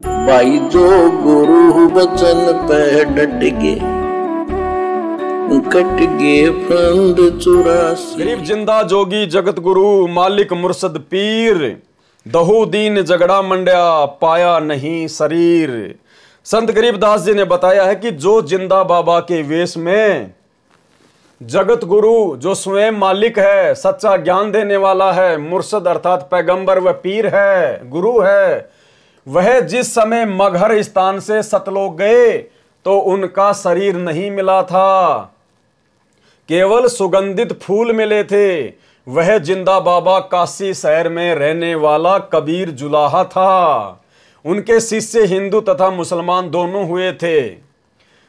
भाई जो गुरु वचन पे डट गे, कट गे फंद 84। गरीब जिंदा जोगी जगत गुरु मालिक मुर्शद पीर, दहू दीन झगड़ा मंड्या पाया नहीं शरीर। संत गरीबदास जी ने बताया है कि जो जिंदा बाबा के वेश में जगत गुरु जो स्वयं मालिक है, सच्चा ज्ञान देने वाला है, मुर्शद अर्थात पैगंबर व पीर है, गुरु है, वह जिस समय मगहर स्थान से सतलोक गए तो उनका शरीर नहीं मिला था, केवल सुगंधित फूल मिले थे। वह जिंदा बाबा काशी शहर में रहने वाला कबीर जुलाहा था। उनके शिष्य हिंदू तथा मुसलमान दोनों हुए थे।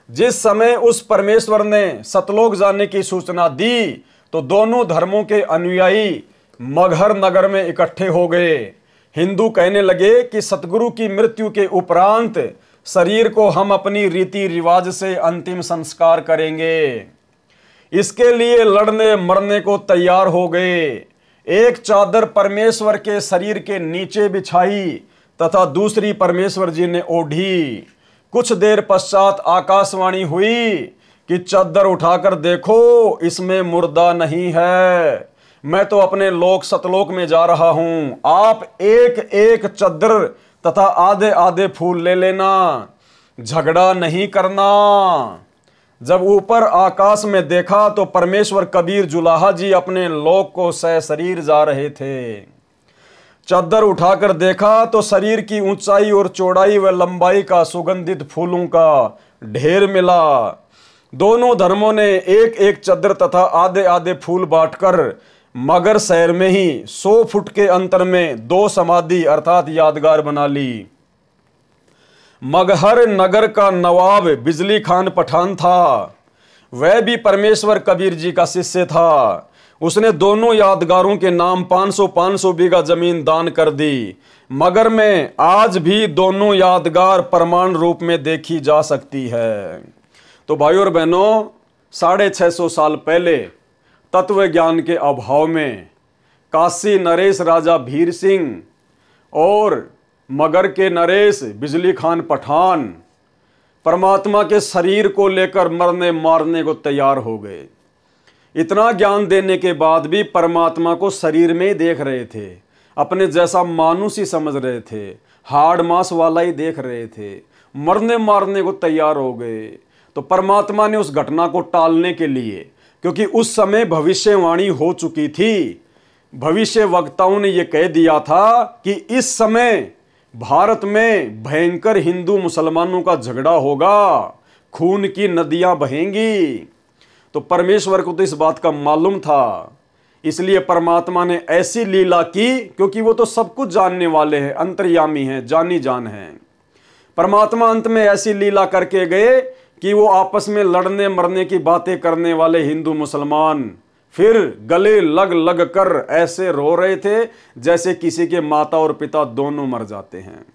जिस समय उस परमेश्वर ने सतलोक जाने की सूचना दी तो दोनों धर्मों के अनुयायी मगहर नगर में इकट्ठे हो गए। हिंदू कहने लगे कि सतगुरु की मृत्यु के उपरांत शरीर को हम अपनी रीति रिवाज से अंतिम संस्कार करेंगे। इसके लिए लड़ने मरने को तैयार हो गए। एक चादर परमेश्वर के शरीर के नीचे बिछाई तथा दूसरी परमेश्वर जी ने ओढ़ी। कुछ देर पश्चात आकाशवाणी हुई कि चादर उठाकर देखो, इसमें मुर्दा नहीं है। मैं तो अपने लोक सतलोक में जा रहा हूं। आप एक एक चादर तथा आधे आधे फूल ले लेना, झगड़ा नहीं करना। जब ऊपर आकाश में देखा तो परमेश्वर कबीर जुलाहा जी अपने लोक को सह शरीर जा रहे थे। चादर उठाकर देखा तो शरीर की ऊंचाई और चौड़ाई व लंबाई का सुगंधित फूलों का ढेर मिला। दोनों धर्मों ने एक एक चादर तथा आधे आधे फूल बांटकर मगर शहर में ही 100 फुट के अंतर में 2 समाधि अर्थात यादगार बना ली। मगहर नगर का नवाब बिजली खान पठान था। वह भी परमेश्वर कबीर जी का शिष्य था। उसने दोनों यादगारों के नाम 500 बीघा जमीन दान कर दी। मगर में आज भी दोनों यादगार प्रमाण रूप में देखी जा सकती है। तो भाइयों और बहनों, 650 साल पहले तत्व ज्ञान के अभाव में काशी नरेश राजा भीर सिंह और मगर के नरेश बिजली खान पठान परमात्मा के शरीर को लेकर मरने मारने को तैयार हो गए। इतना ज्ञान देने के बाद भी परमात्मा को शरीर में ही देख रहे थे, अपने जैसा मानुष ही समझ रहे थे, हाड़ मांस वाला ही देख रहे थे, मरने मारने को तैयार हो गए। तो परमात्मा ने उस घटना को टालने के लिए, क्योंकि उस समय भविष्यवाणी हो चुकी थी, भविष्य वक्ताओं ने यह कह दिया था कि इस समय भारत में भयंकर हिंदू मुसलमानों का झगड़ा होगा, खून की नदियां बहेंगी। तो परमेश्वर को तो इस बात का मालूम था, इसलिए परमात्मा ने ऐसी लीला की, क्योंकि वो तो सब कुछ जानने वाले हैं, अंतर्यामी हैं, जानी जान हैं। परमात्मा अंत में ऐसी लीला करके गए कि वो आपस में लड़ने मरने की बातें करने वाले हिंदू मुसलमान फिर गले लग लग कर ऐसे रो रहे थे जैसे किसी के माता और पिता दोनों मर जाते हैं।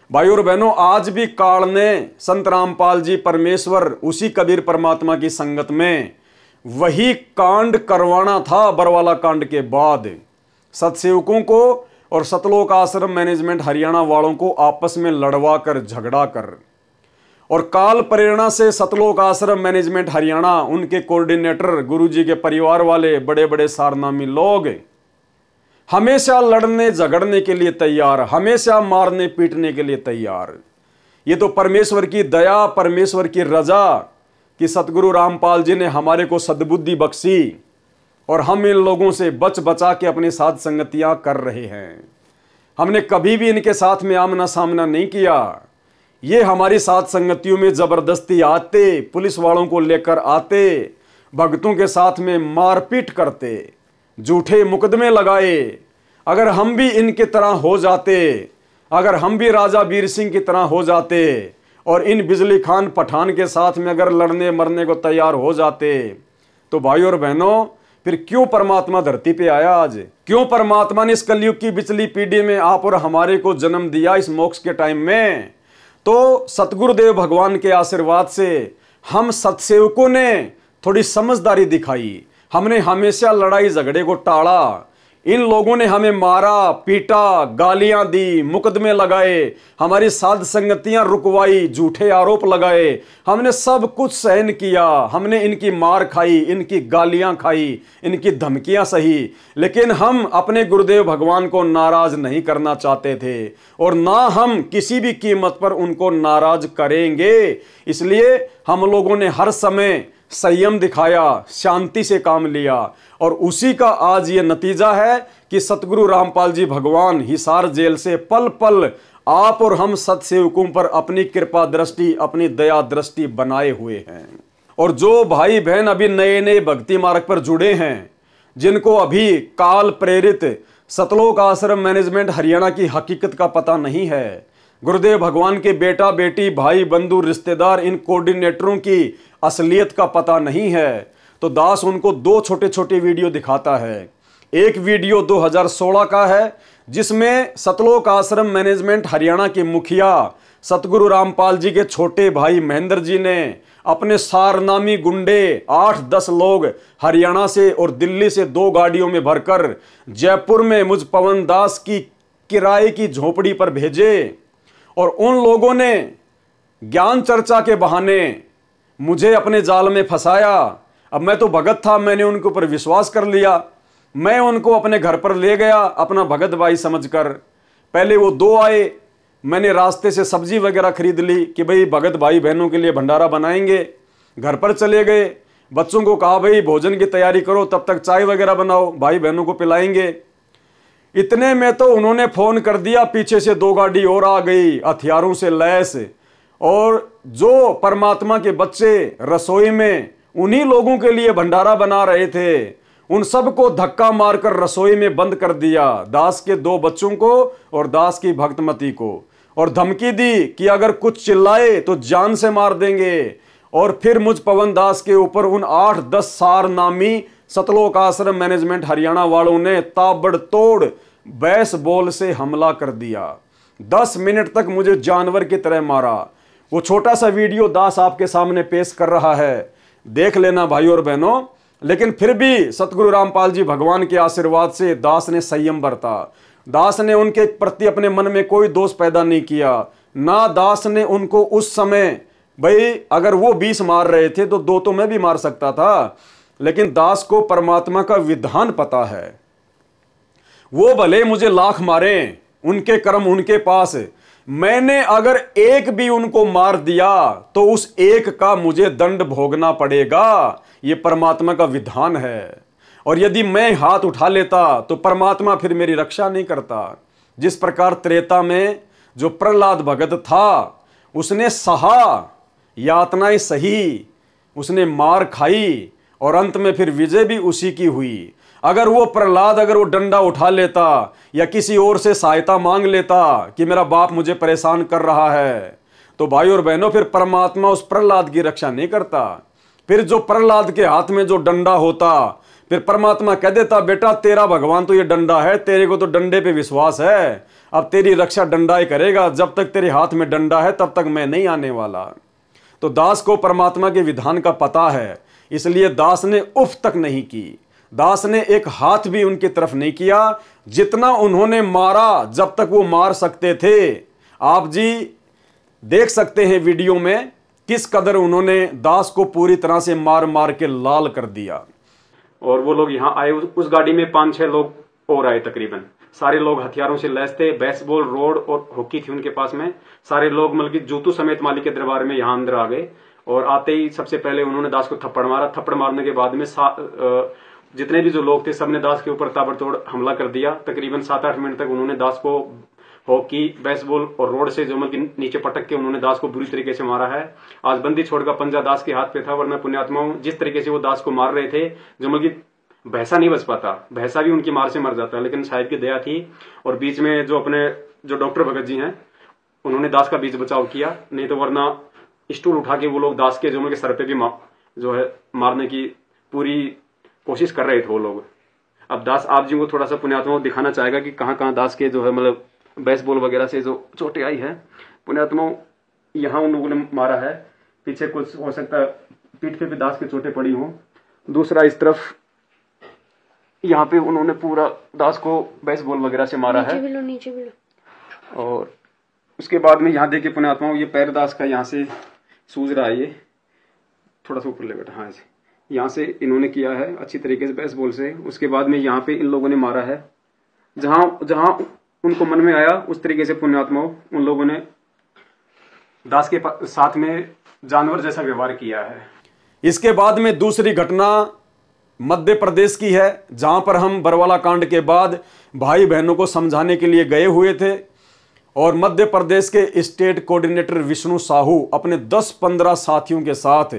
भाइयों और बहनों, आज भी काल ने संत रामपाल जी परमेश्वर उसी कबीर परमात्मा की संगत में वही कांड करवाना था। बरवाला कांड के बाद सतसेवकों को और सतलोक आश्रम मैनेजमेंट हरियाणा वालों को आपस में लड़वा कर झगड़ा कर, और काल प्रेरणा से सतलोक आश्रम मैनेजमेंट हरियाणा, उनके कोऑर्डिनेटर गुरुजी के परिवार वाले बड़े बड़े सारनामी लोग हमेशा लड़ने झगड़ने के लिए तैयार, हमेशा मारने पीटने के लिए तैयार। ये तो परमेश्वर की दया, परमेश्वर की रजा कि सतगुरु रामपाल जी ने हमारे को सद्बुद्धि बख्शी और हम इन लोगों से बच बचा के अपनी साध संगतियां कर रहे हैं। हमने कभी भी इनके साथ में आमना सामना नहीं किया। ये हमारी साथ संगतियों में जबरदस्ती आते, पुलिस वालों को लेकर आते, भक्तों के साथ में मारपीट करते, झूठे मुकदमे लगाए। अगर हम भी इनके तरह हो जाते, अगर हम भी राजा वीर सिंह की तरह हो जाते और इन बिजली खान पठान के साथ में अगर लड़ने मरने को तैयार हो जाते, तो भाइयों और बहनों, फिर क्यों परमात्मा धरती पे आया आज? क्यों परमात्मा ने इस कलयुग की बिचली पीढ़ी में आप और हमारे को जन्म दिया इस मोक्ष के टाइम में? तो सतगुरुदेव भगवान के आशीर्वाद से हम सतसेवकों ने थोड़ी समझदारी दिखाई। हमने हमेशा लड़ाई झगड़े को टाला। इन लोगों ने हमें मारा, पीटा, गालियां दी, मुकदमे लगाए, हमारी साध संगतियां रुकवाई, झूठे आरोप लगाए। हमने सब कुछ सहन किया, हमने इनकी मार खाई, इनकी गालियां खाई, इनकी धमकियां सही, लेकिन हम अपने गुरुदेव भगवान को नाराज नहीं करना चाहते थे और ना हम किसी भी कीमत पर उनको नाराज करेंगे। इसलिए हम लोगों ने हर समय संयम दिखाया, शांति से काम लिया और उसी का आज ये नतीजा है कि सतगुरु रामपाल जी भगवान हिसार जेल से पल पल आप और हम सतसेवकों पर अपनी कृपा दृष्टि, अपनी दया दृष्टि बनाए हुए हैं। और जो भाई बहन अभी नए नए भक्ति मार्ग पर जुड़े हैं, जिनको अभी काल प्रेरित सतलोक आश्रम मैनेजमेंट हरियाणा की हकीकत का पता नहीं है, गुरुदेव भगवान के बेटा बेटी, भाई बंधु, रिश्तेदार, इन कोऑर्डिनेटरों की असलियत का पता नहीं है, तो दास उनको दो छोटे छोटे वीडियो दिखाता है। एक वीडियो 2016 का है जिसमें सतलोक आश्रम मैनेजमेंट हरियाणा के मुखिया सतगुरु रामपाल जी के छोटे भाई महेंद्र जी ने अपने सारनामी गुंडे 8-10 लोग हरियाणा से और दिल्ली से 2 गाड़ियों में भरकर जयपुर में मुझ पवन दास की किराए की झोपड़ी पर भेजे और उन लोगों ने ज्ञान चर्चा के बहाने मुझे अपने जाल में फंसाया। अब मैं तो भगत था, मैंने उनके ऊपर विश्वास कर लिया। मैं उनको अपने घर पर ले गया अपना भगत भाई समझकर। पहले वो 2 आए, मैंने रास्ते से सब्जी वगैरह खरीद ली कि भाई भगत भाई बहनों के लिए भंडारा बनाएंगे। घर पर चले गए, बच्चों को कहा भाई भोजन की तैयारी करो, तब तक चाय वगैरह बनाओ, भाई बहनों को पिलाएंगे। इतने में तो उन्होंने फोन कर दिया, पीछे से 2 गाड़ी और आ गई हथियारों से लैस, और जो परमात्मा के बच्चे रसोई में उन्हीं लोगों के लिए भंडारा बना रहे थे, उन सबको धक्का मारकर रसोई में बंद कर दिया, दास के 2 बच्चों को और दास की भक्तमती को, और धमकी दी कि अगर कुछ चिल्लाए तो जान से मार देंगे। और फिर मुझ पवन दास के ऊपर उन 8-10 सारनामी सतलोक आश्रम मैनेजमेंट हरियाणा वालों ने ताबड़तोड़ बैस बॉल से हमला कर दिया। 10 मिनट तक मुझे जानवर की तरह मारा। वो छोटा सा वीडियो दास आपके सामने पेश कर रहा है, देख लेना भाई और बहनों। लेकिन फिर भी सतगुरु रामपाल जी भगवान के आशीर्वाद से दास ने संयम बरता। दास ने उनके प्रति अपने मन में कोई दोष पैदा नहीं किया, ना दास ने उनको उस समय, भाई अगर वो 20 मार रहे थे तो 2 तो मैं भी मार सकता था, लेकिन दास को परमात्मा का विधान पता है। वो भले मुझे लाख मारे, उनके कर्म उनके पास, मैंने अगर एक भी उनको मार दिया तो उस एक का मुझे दंड भोगना पड़ेगा। ये परमात्मा का विधान है। और यदि मैं हाथ उठा लेता तो परमात्मा फिर मेरी रक्षा नहीं करता। जिस प्रकार त्रेता में जो प्रहलाद भगत था, उसने सहा, यातनाएं सही, उसने मार खाई और अंत में फिर विजय भी उसी की हुई। अगर वो प्रहलाद अगर वो डंडा उठा लेता या किसी और से सहायता मांग लेता कि मेरा बाप मुझे परेशान कर रहा है, तो भाई और बहनों फिर परमात्मा उस प्रहलाद की रक्षा नहीं करता। फिर जो प्रहलाद के हाथ में जो डंडा होता, फिर परमात्मा कह देता बेटा तेरा भगवान तो ये डंडा है, तेरे को तो डंडे पे विश्वास है, अब तेरी रक्षा डंडा ही करेगा, जब तक तेरे हाथ में डंडा है तब तक मैं नहीं आने वाला। तो दास को परमात्मा के विधान का पता है, इसलिए दास ने उफ तक नहीं की, दास ने एक हाथ भी उनकी तरफ नहीं किया। जितना उन्होंने मारा, जब तक वो मार सकते थे, आप जी देख सकते हैं वीडियो में किस कदर उन्होंने दास को पूरी तरह से मार मार के लाल कर दिया। और वो लोग यहाँ आए, उस गाड़ी में 5-6 लोग और आए तकरीबन, सारे लोग हथियारों से लैस थे, बेसबॉल रोड और हॉकी थी उनके पास में। सारे लोग मतलब कि जूतू समेत मालिक के दरबार में यहाँ अंदर आ गए और आते ही सबसे पहले उन्होंने दास को थप्पड़ मारा। थप्पड़ मारने के बाद में जितने भी जो लोग थे सबने दास के ऊपर ताबड़तोड़ हमला कर दिया। तकरीबन 7-8 मिनट तक उन्होंने दास को हॉकी, बेसबॉल और रोड से जो मतलब नीचे पटक के उन्होंने दास को बुरी तरीके से मारा है। आज बंदी छोड़ का पंजा दास के हाथ पे था, वरना पुण्यात्माओं जिस तरीके से वो दास को मार रहे थे, जो मतलब भैंसा नहीं बच पाता, भैंसा भी उनकी मार से मर जाता, लेकिन साहिब की दया थी। और बीच में जो अपने जो डॉक्टर भगत जी हैं, उन्होंने दास का बीच बचाव किया, नहीं तो वरना स्टूल उठा के वो लोग दास के जो सर पे भी जो है मारने की पूरी कोशिश कर रहे थे वो लोग। अब दास आप जी को थोड़ा सा पुण्यात्माओं दिखाना चाहेगा कि कहाँ कहाँ दास के जो है मतलब बेसबॉल वगैरह से जो चोटें आई है। पुण्यात्माओं यहाँ उन लोगों ने मारा है, पीछे कुछ हो सकता है पीठ पे भी दास की चोटें पड़ी हों। दूसरा इस तरफ यहाँ पे उन्होंने पूरा दास को बेसबॉल वगैरह से मारा है। नीचे भी लो। और उसके बाद में यहाँ देखिए पुण्यात्माओं, ये पैर दास का यहाँ से सूज रहा है, ये थोड़ा सा ऊपर ले बैठा, हाँ ऐसे यहाँ से इन्होंने किया है अच्छी तरीके से बेसबॉल से। उसके बाद में यहाँ पे इन लोगों ने मारा है, जहाँ जहाँ उनको मन में आया उस तरीके से पुण्यात्माओं उन लोगों ने दास के साथ में जानवर जैसा व्यवहार किया है। इसके बाद में दूसरी घटना मध्य प्रदेश की है, जहां पर हम बरवाला कांड के बाद भाई बहनों को समझाने के लिए गए हुए थे और मध्य प्रदेश के स्टेट कोऑर्डिनेटर विष्णु साहू अपने 10-15 साथियों के साथ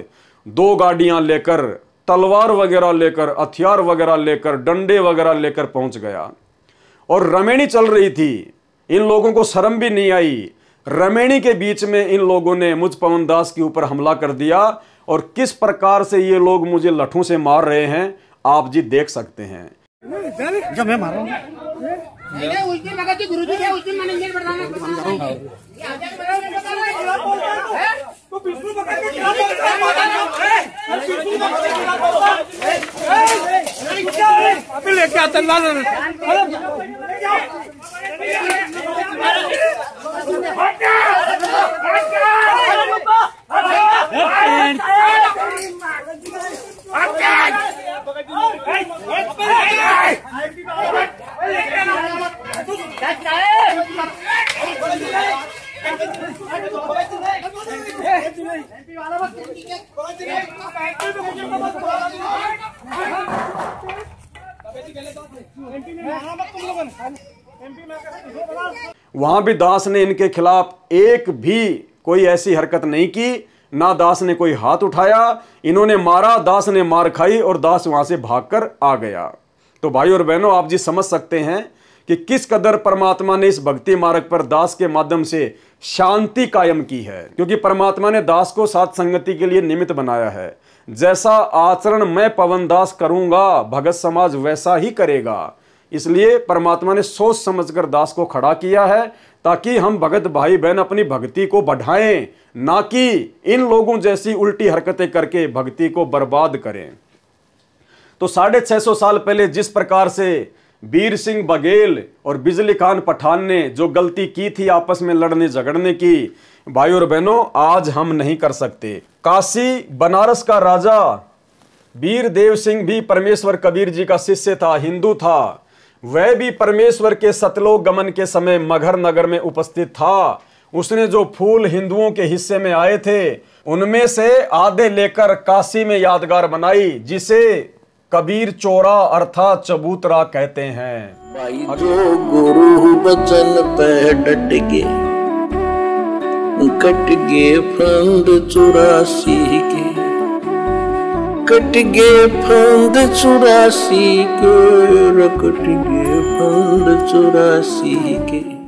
2 गाड़ियां लेकर, तलवार वगैरह लेकर, हथियार वगैरह लेकर, डंडे वगैरह लेकर पहुंच गया और रमेणी चल रही थी। इन लोगों को शर्म भी नहीं आई। रमेणी के बीच में इन लोगों ने मुझ पवन दास के ऊपर हमला कर दिया और किस प्रकार से ये लोग मुझे लठों से मार रहे हैं आप जी देख सकते हैं। जब मैं मार रहा हूँ लेके आता वहां भी दास ने इनके खिलाफ एक भी कोई ऐसी हरकत नहीं की, ना दास ने कोई हाथ उठाया। इन्होंने मारा, दास ने मार खाई और दास वहां से भागकर आ गया। तो भाई और बहनों आप जी समझ सकते हैं कि किस कदर परमात्मा ने इस भक्ति मार्ग पर दास के माध्यम से शांति कायम की है, क्योंकि परमात्मा ने दास को साथ संगति के लिए निमित्त बनाया है। जैसा आचरण मैं पवन दास करूंगा भगत समाज वैसा ही करेगा। इसलिए परमात्मा ने सोच समझकर दास को खड़ा किया है ताकि हम भगत भाई बहन अपनी भक्ति को बढ़ाएं, ना कि इन लोगों जैसी उल्टी हरकतें करके भक्ति को बर्बाद करें। तो 650 साल पहले जिस प्रकार से वीर सिंह बघेल और बिजली खान पठान ने जो गलती की थी आपस में लड़ने झगड़ने की, भाई और बहनों आज हम नहीं कर सकते। काशी बनारस का राजा वीर देव सिंह भी परमेश्वर कबीर जी का शिष्य था, हिंदू था। वह भी परमेश्वर के सतलोक गमन के समय मगहर नगर में उपस्थित था। उसने जो फूल हिंदुओं के हिस्से में आए थे उनमें से आधे लेकर काशी में यादगार बनाई, जिसे कबीर चोरा अर्थात चबूतरा कहते हैं। भाई जो गुरु बचन पे डट गे, कट गे फंद 84 के, कट गे फंद 84 के, कट गे फंद 84 के।